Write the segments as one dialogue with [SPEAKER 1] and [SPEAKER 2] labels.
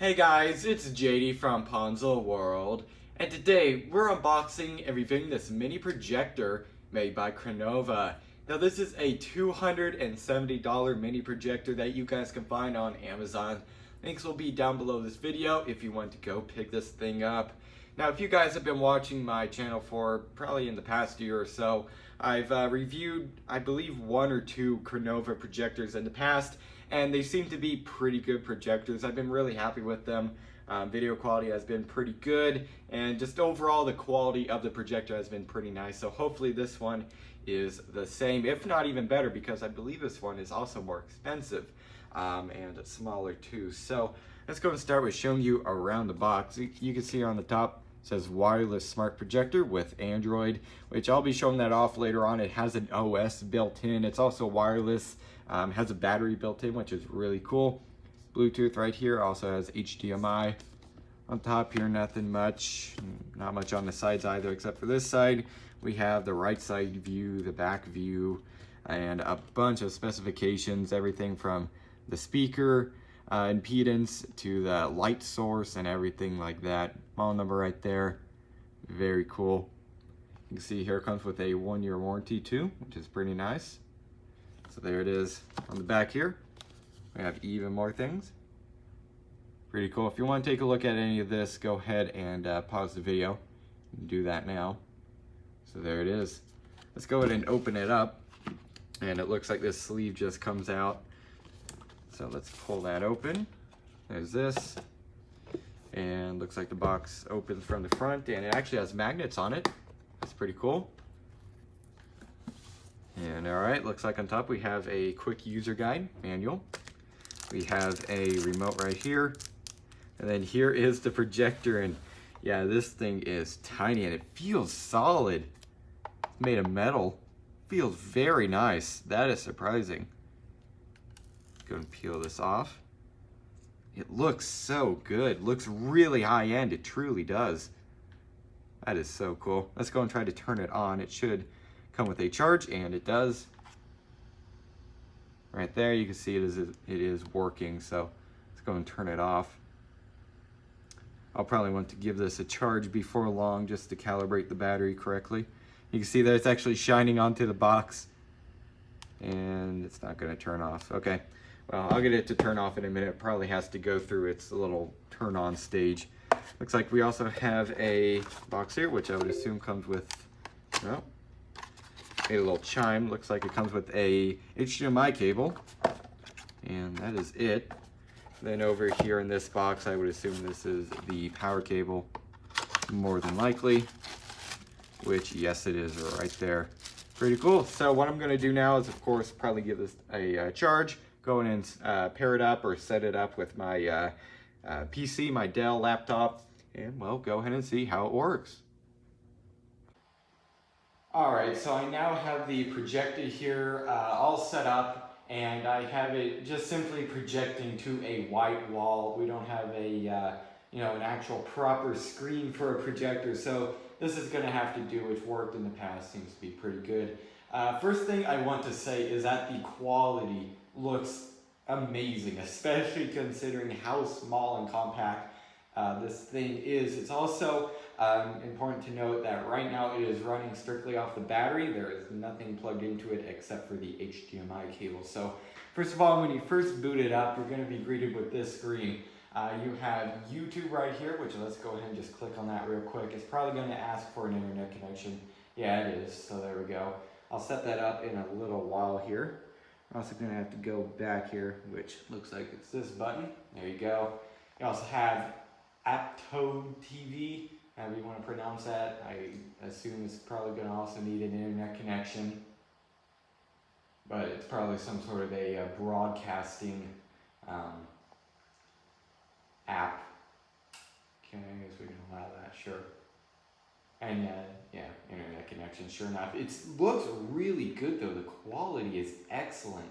[SPEAKER 1] Hey guys, it's JD from Ponzo World, and today we're unboxing and reviewing this mini projector made by Crenova. Now this is a $270 mini projector that you guys can find on Amazon. Links will be down below this video if you want to go pick this thing up. Now if you guys have been watching my channel for probably in the past year or so, I've reviewed I believe one or two Crenova projectors in the past, and they seem to be pretty good projectors. I've been really happy with them. Video quality has been pretty good, and just overall the quality of the projector has been pretty nice. So hopefully this one is the same, if not even better, because I believe this one is also more expensive and smaller too. So let's go and start with showing you around the box. You can see on the top it says wireless smart projector with Android, which I'll be showing that off later on. It has an OS built in. It's also wireless. Has a battery built in, which is really cool. Bluetooth right here, also has HDMI. On top here, nothing much, not much on the sides either, except for this side. We have the right side view, the back view, and a bunch of specifications, everything from the speaker impedance to the light source and everything like that. Model number right there, very cool. You can see here it comes with a 1-year warranty too, which is pretty nice. So there it is on the back here. We have even more things. Pretty cool. If you want to take a look at any of this, go ahead and pause the video. You can do that now. So there it is. Let's go ahead and open it up. And it looks like this sleeve just comes out. So let's pull that open. There's this. And looks like the box opens from the front, and it actually has magnets on it. That's pretty cool. And all right, looks like on top we have a quick user guide manual. We have a remote right here. And then here is the projector, and yeah, this thing is tiny and it feels solid. It's made of metal. Feels very nice. That is surprising. Let's go and peel this off. It looks so good. Looks really high end. It truly does. That is so cool. Let's go and try to turn it on. It should come with a charge, and it does. Right there, you can see it is working. So let's go and turn it off. I'll probably want to give this a charge before long just to calibrate the battery correctly. You can see that it's actually shining onto the box, and it's not going to turn off. Okay, well, I'll get it to turn off in a minute. It probably has to go through its little turn on stage. Looks like we also have a box here, which I would assume comes with, well, a little chime. Looks like it comes with a HDMI cable, and that is it. Then over here in this box, I would assume this is the power cable, more than likely, which yes it is right there. Pretty cool. So what I'm going to do now is, of course, probably give this a charge, go in and pair it up or set it up with my PC, my Dell laptop, and well, go ahead and see how it works. Alright, so I now have the projector here all set up, and I have it just simply projecting to a white wall. We don't have a an actual proper screen for a projector, so this is going to have to do. It's worked in the past, seems to be pretty good. First thing I want to say is that the quality looks amazing, especially considering how small and compact this thing is. It's also important to note that right now it is running strictly off the battery. There is nothing plugged into it except for the HDMI cable. So first of all, when you first boot it up, you're going to be greeted with this screen. You have YouTube right here, which let's go ahead and just click on that real quick. It's probably going to ask for an internet connection. Yeah, it is. So there we go. I'll set that up in a little while here. I'm also going to have to go back here, which looks like it's this button. There you go. You also have Outdoor TV, however you want to pronounce that. I assume it's probably going to also need an internet connection, but it's probably some sort of a broadcasting app. Okay, I guess we can allow that, sure. And yeah, internet connection, sure enough. It looks really good though. The quality is excellent,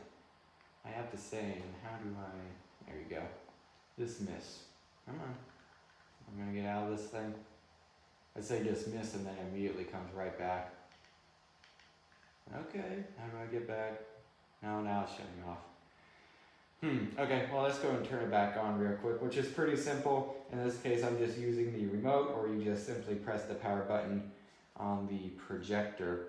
[SPEAKER 1] I have to say. And how do I, there you go. Dismiss. Come on. I'm gonna get out of this thing. I say dismiss and then it immediately comes right back. Okay, how do I get back? No, now it's shutting off. Okay, well let's go and turn it back on real quick, which is pretty simple. In this case, I'm just using the remote, or you just simply press the power button on the projector.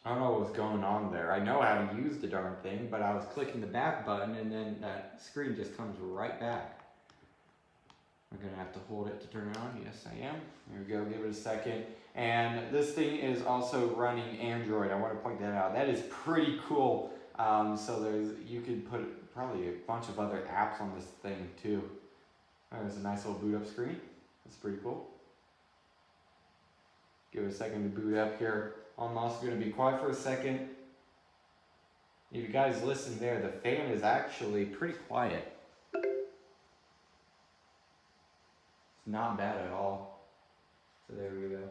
[SPEAKER 1] I don't know what was going on there. I know how to use the darn thing, but I was clicking the back button and then that screen just comes right back. I'm gonna have to hold it to turn it on. Yes, I am. Here we go, give it a second. And this thing is also running Android. I want to point that out. That is pretty cool. So you could put probably a bunch of other apps on this thing too. There's a nice little boot up screen. That's pretty cool. Give it a second to boot up here. I'm also going to be quiet for a second. If you guys listen there, the fan is actually pretty quiet. It's not bad at all. So there we go.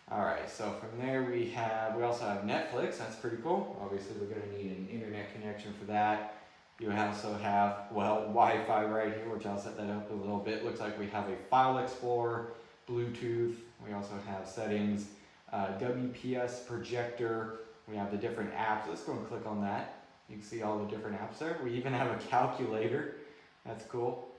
[SPEAKER 1] Alright, so from there we also have Netflix. That's pretty cool. Obviously we're going to need an internet connection for that. You also have, well, Wi-Fi right here, which I'll set that up a little bit. Looks like we have a file explorer, Bluetooth. We also have settings, Wps Projector. We have the different apps. Let's go and click on that. You can see all the different apps there. We even have a calculator. That's cool.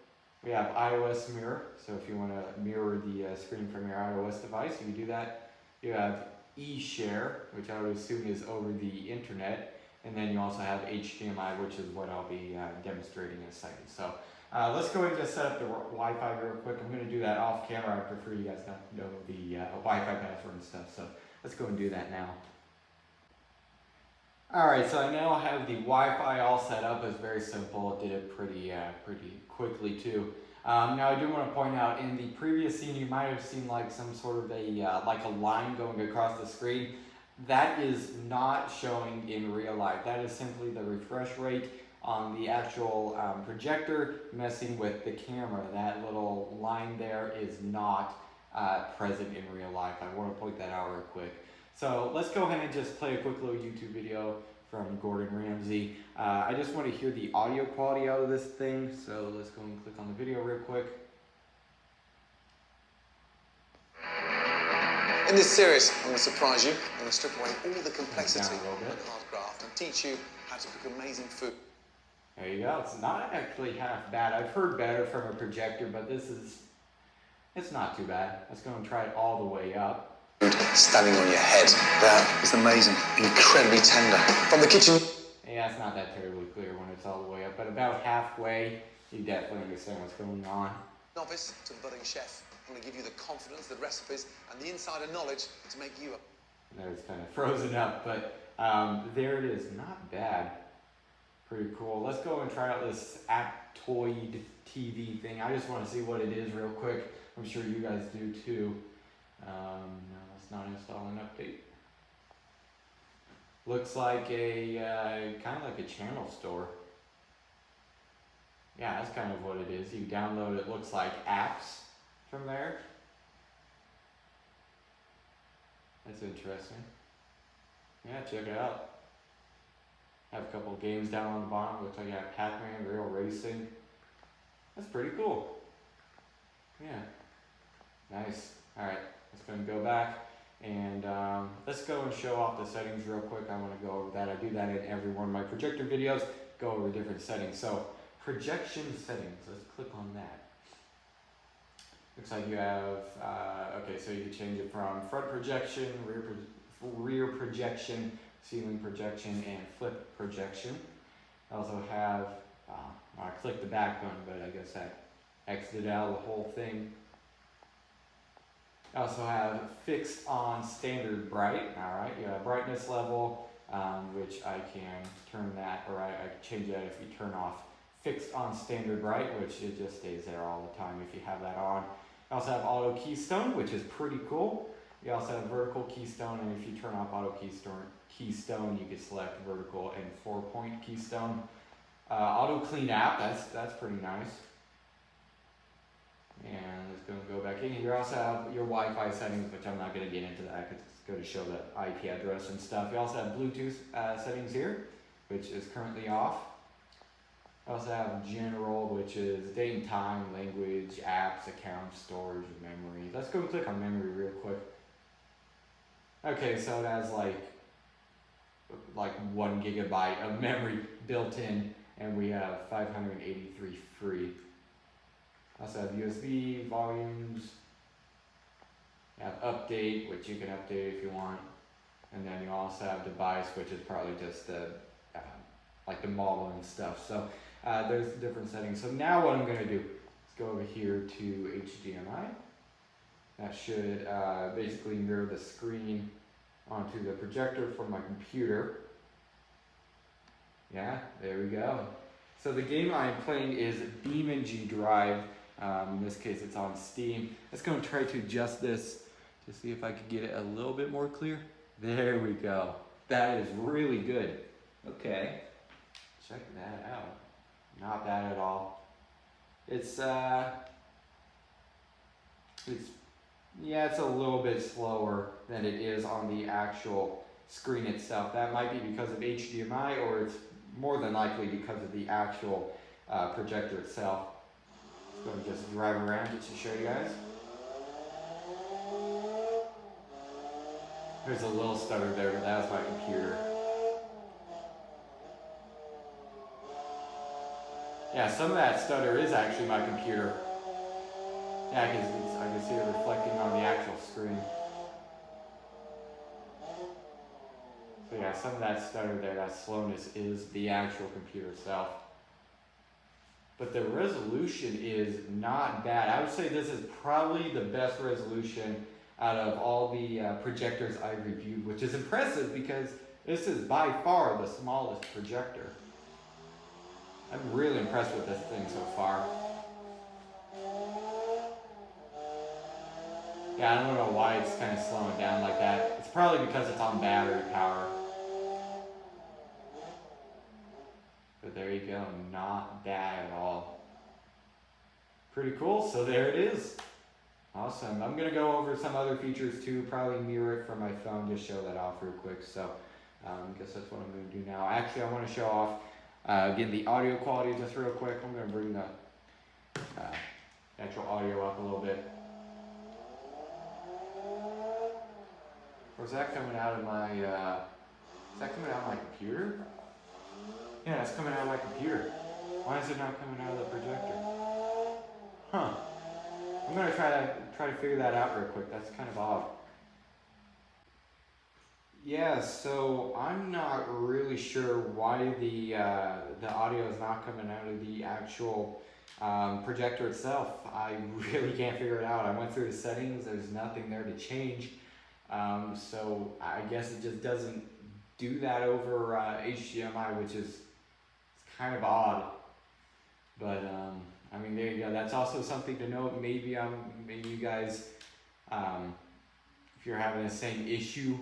[SPEAKER 1] We have iOS mirror. So if you want to mirror the screen from your iOS device, you can do that. You have eShare, which I would assume is over the internet. And then you also have HDMI, which is what I'll be demonstrating in a second. So let's go ahead and just set up the Wi-Fi real quick. I'm going to do that off camera. I prefer you guys not know the Wi-Fi password and stuff. So let's go and do that now. Alright, so I now have the Wi-Fi all set up. It's very simple. Did it pretty quickly too. Now I do want to point out, in the previous scene you might have seen like some sort of like a line going across the screen. That is not showing in real life. That is simply the refresh rate on the actual projector messing with the camera. That little line there is not present in real life. I want to point that out real quick. So let's go ahead and just play a quick little YouTube video from Gordon Ramsay. I just want to hear the audio quality out of this thing. So let's go and click on the video real quick.
[SPEAKER 2] In this series, I'm going to surprise you. I'm going to strip away all the complexity of hard craft and teach you how to cook amazing food.
[SPEAKER 1] There you go. It's not actually half bad. I've heard better from a projector, but it's not too bad. Let's go and try it all the way up.
[SPEAKER 2] Standing on your head. That is amazing. Incredibly tender. From the kitchen.
[SPEAKER 1] Yeah, it's not that terribly clear when it's all the way up, but about halfway, you definitely understand what's going on.
[SPEAKER 2] Novice to budding chef. I'm going to give you the confidence, the recipes, and the insider knowledge to make you a...
[SPEAKER 1] There, it's kind of frozen up, but there it is. Not bad. Pretty cool. Let's go and try out this Aptoid TV thing. I just want to see what it is real quick. I'm sure you guys do too. No, let's not install an update. Looks like a kind of like a channel store. Yeah, that's kind of what it is. You download, it looks like apps from there. That's interesting. Yeah, check it out. Have a couple of games down on the bottom. Looks like you have Pac-Man, Real Racing. That's pretty cool. Yeah. Nice. Alright, let's go and go back. And let's go and show off the settings real quick. I want to go over that. I do that in every one of my projector videos. Go over different settings. So, projection settings. Let's click on that. Looks like you have, okay, so you can change it from front projection, rear projection, ceiling projection, and flip projection. I also have, I clicked the back button, but I guess that exited out the whole thing. I also have fixed on standard bright. Alright, you have brightness level, which I can turn that, or I can change that if you turn off fixed on standard bright, which it just stays there all the time if you have that on. I also have auto keystone, which is pretty cool. You also have vertical keystone, and if you turn off auto keystone, you can select vertical and 4-point keystone. Auto clean app, that's pretty nice. And let's go back in. You also have your Wi-Fi settings, which I'm not going to get into that because it's going to show the IP address and stuff. You also have Bluetooth settings here, which is currently off. I also have general, which is date and time, language, apps, accounts, storage, memory. Let's go and click on memory real quick. Okay, so it has like like 1 gigabyte of memory built in, and we have 583 free. Also have USB, volumes, you have update, which you can update if you want, and then you also have device, which is probably just the like the model and stuff. So there's different settings. So now what I'm going to do is go over here to HDMI. That should basically mirror the screen onto the projector for my computer. Yeah, there we go. So the game I'm playing is BeamNG Drive. In this case, it's on Steam. Let's go and try to adjust this to see if I can get it a little bit more clear. There we go. That is really good. Okay, check that out. Not bad at all. It's a little bit slower than it is on the actual screen itself. That might be because of HDMI, or it's more than likely because of the actual projector itself. Let's go and just drive around just to show you guys. There's a little stutter there, but that was my computer. Yeah, some of that stutter is actually my computer. Yeah, I can see it reflecting on the actual screen. So yeah, some of that stutter there, that slowness, is the actual computer itself. But the resolution is not bad. I would say this is probably the best resolution out of all the projectors I've reviewed, which is impressive because this is by far the smallest projector. I'm really impressed with this thing so far. Yeah, I don't know why it's kind of slowing down like that. It's probably because it's on battery power. But there you go, not bad at all. Pretty cool, so there it is. Awesome. I'm going to go over some other features too, probably mirror it from my phone, just show that off real quick. So I guess that's what I'm going to do now. Actually, I want to show off, again, the audio quality just real quick. I'm going to bring the actual audio up a little bit. Or is that coming out of my, computer? Yeah, it's coming out of my computer. Why is it not coming out of the projector? Huh. I'm gonna try to figure that out real quick. That's kind of odd. Yeah, so I'm not really sure why the audio is not coming out of the actual projector itself. I really can't figure it out. I went through the settings. There's nothing there to change. So I guess it just doesn't do that over HDMI, which is kind of odd. But I mean, there you go. That's also something to note. Maybe you guys, if you're having the same issue,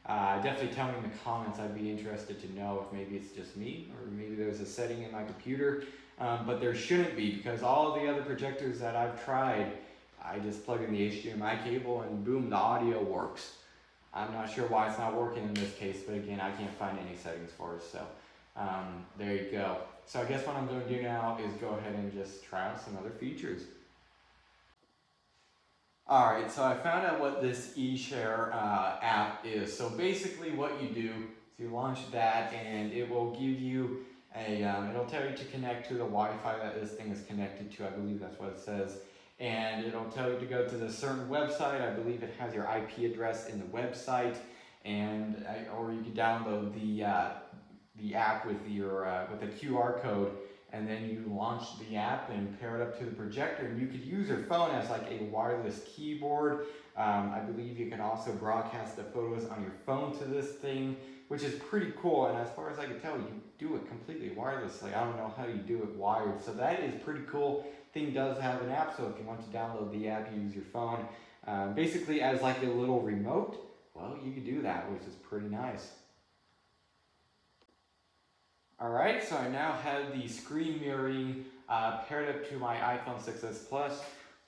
[SPEAKER 1] definitely tell me in the comments. I'd be interested to know if maybe it's just me, or maybe there's a setting in my computer. But there shouldn't be, because all of the other projectors that I've tried, I just plug in the HDMI cable and boom, the audio works. I'm not sure why it's not working in this case, but again, I can't find any settings for it, so there you go. So I guess what I'm going to do now is go ahead and just try out some other features. Alright, so I found out what this eShare app is. So basically what you do is you launch that, and it will give you it'll tell you to connect to the Wi-Fi that this thing is connected to. I believe that's what it says. And it'll tell you to go to the certain website. I believe it has your IP address in the website, and or you can download the app with your with a QR code, and then you launch the app and pair it up to the projector, and you could use your phone as like a wireless keyboard. I believe you can also broadcast the photos on your phone to this thing, which is pretty cool. And as far as I can tell, you do it completely wirelessly. I don't know how you do it wired, so that is pretty cool. Thing does have an app, so if you want to download the app, you use your phone basically as like a little remote. Well, you can do that, which is pretty nice. Alright, so I now have the screen mirroring paired up to my iPhone 6s Plus,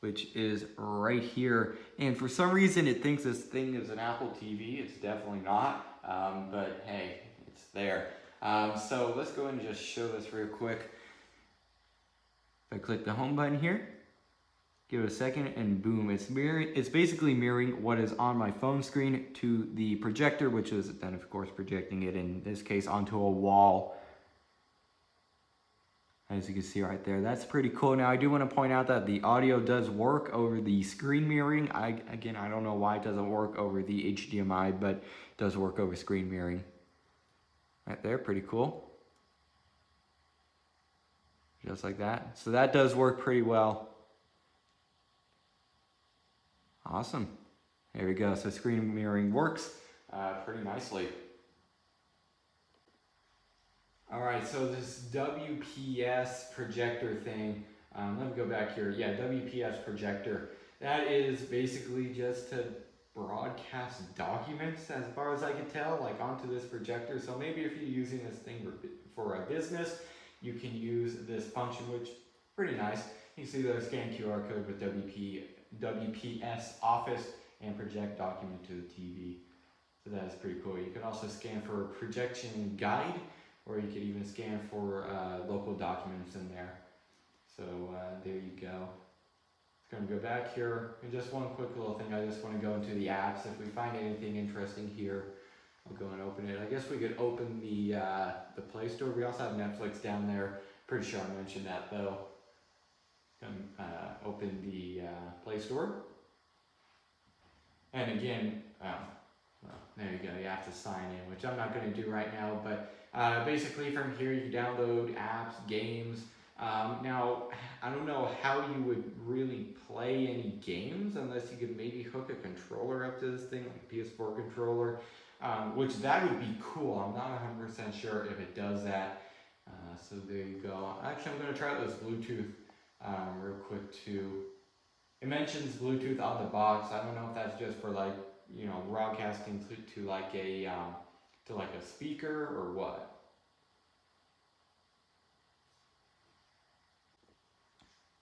[SPEAKER 1] which is right here. And for some reason it thinks this thing is an Apple TV. It's definitely not, but hey, it's there. So let's go ahead and just show this real quick. If I click the home button here, Give it a second, and boom, it's basically mirroring what is on my phone screen to the projector, which is then of course projecting it in this case onto a wall. As you can see right there, that's pretty cool. Now I do want to point out that the audio does work over the screen mirroring. Again, I don't know why it doesn't work over the HDMI, but it does work over screen mirroring. Right there, pretty cool. Just like that. So that does work pretty well. Awesome. There we go. So screen mirroring works pretty nicely. All right, so this WPS projector thing, let me go back here. Yeah, WPS projector. That is basically just to broadcast documents, as far as I can tell, like onto this projector. So maybe if you're using this thing for a business, you can use this function, which is pretty nice. You see the scan QR code with WPS Office and project document to the TV. So that is pretty cool. You can also scan for projection guide, or you could even scan for local documents in there. So there you go. It's going to go back here. And just one quick little thing, I just want to go into the apps. If we find anything interesting here, I'll go and open it. I guess we could open the Play Store. We also have Netflix down there. Pretty sure I mentioned that though. Open the Play Store. And again, well, there you go, you have to sign in, which I'm not going to do right now, but basically from here you can download apps, games. Now, I don't know how you would really play any games unless you could maybe hook a controller up to this thing, like a PS4 controller, which that would be cool. I'm not 100% sure if it does that. So there you go. Actually, I'm going to try this Bluetooth real quick too. It mentions Bluetooth on the box. I don't know if that's just for like, you know, broadcasting to like a speaker or what.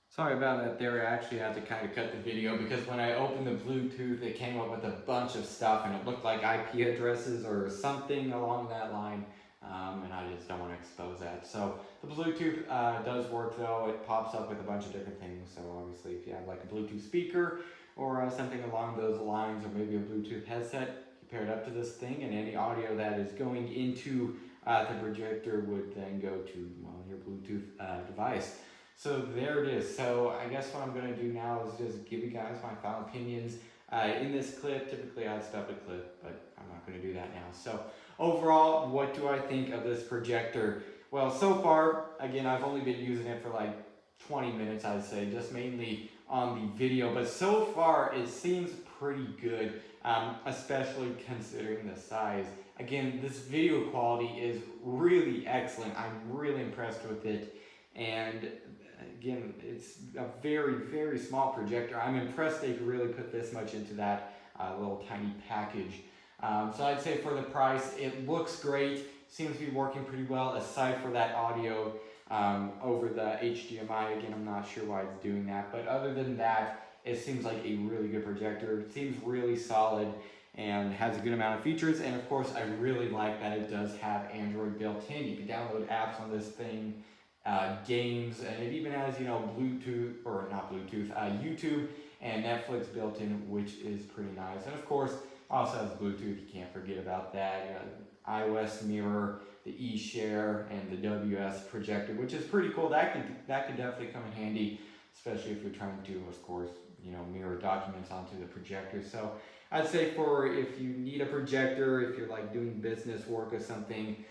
[SPEAKER 1] Sorry about that there. I actually had to kind of cut the video because when I opened the Bluetooth, it came up with a bunch of stuff and it looked like IP addresses or something along that line. And I just don't want to expose that. So the Bluetooth does work though. It pops up with a bunch of different things. So obviously if you have like a Bluetooth speaker or something along those lines, or maybe a Bluetooth headset, you pair it up to this thing, and any audio that is going into the projector would then go to, well, your Bluetooth device. So there it is. So I guess what I'm going to do now is just give you guys my final opinions in this clip. Typically I'd stop a clip, but I'm not going to do that now. So overall, what do I think of this projector? Well, so far, again, I've only been using it for like 20 minutes, I'd say, just mainly on the video. But so far, it seems pretty good, especially considering the size. Again, this video quality is really excellent. I'm really impressed with it. And again, it's a very, very small projector. I'm impressed they could really put this much into that little tiny package. So I'd say for the price, it looks great. Seems to be working pretty well, aside for that audio over the HDMI. Again, I'm not sure why it's doing that, but other than that, it seems like a really good projector. It seems really solid and has a good amount of features. And of course, I really like that it does have Android built in. You can download apps on this thing, games, and it even has, you know, Bluetooth, or not Bluetooth, YouTube and Netflix built in, which is pretty nice. And of course, also has Bluetooth, you can't forget about that. You know, iOS mirror, the eShare, and the WPS projector, which is pretty cool. That could definitely come in handy, especially if you're trying to, of course, you know, mirror documents onto the projector. So I'd say for if you need a projector, if you're like doing business work or something,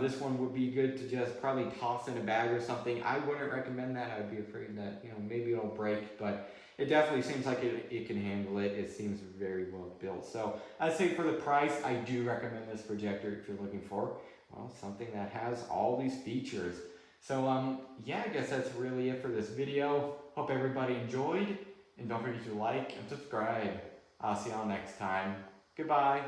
[SPEAKER 1] this one would be good to just probably toss in a bag or something. I wouldn't recommend that. I'd be afraid that, you know, maybe it'll break, but it definitely seems like it can handle it. It seems very well built. So I'd say for the price, I do recommend this projector if you're looking for, well, something that has all these features. So yeah, I guess that's really it for this video. Hope everybody enjoyed, and don't forget to like and subscribe. I'll see y'all next time. Goodbye.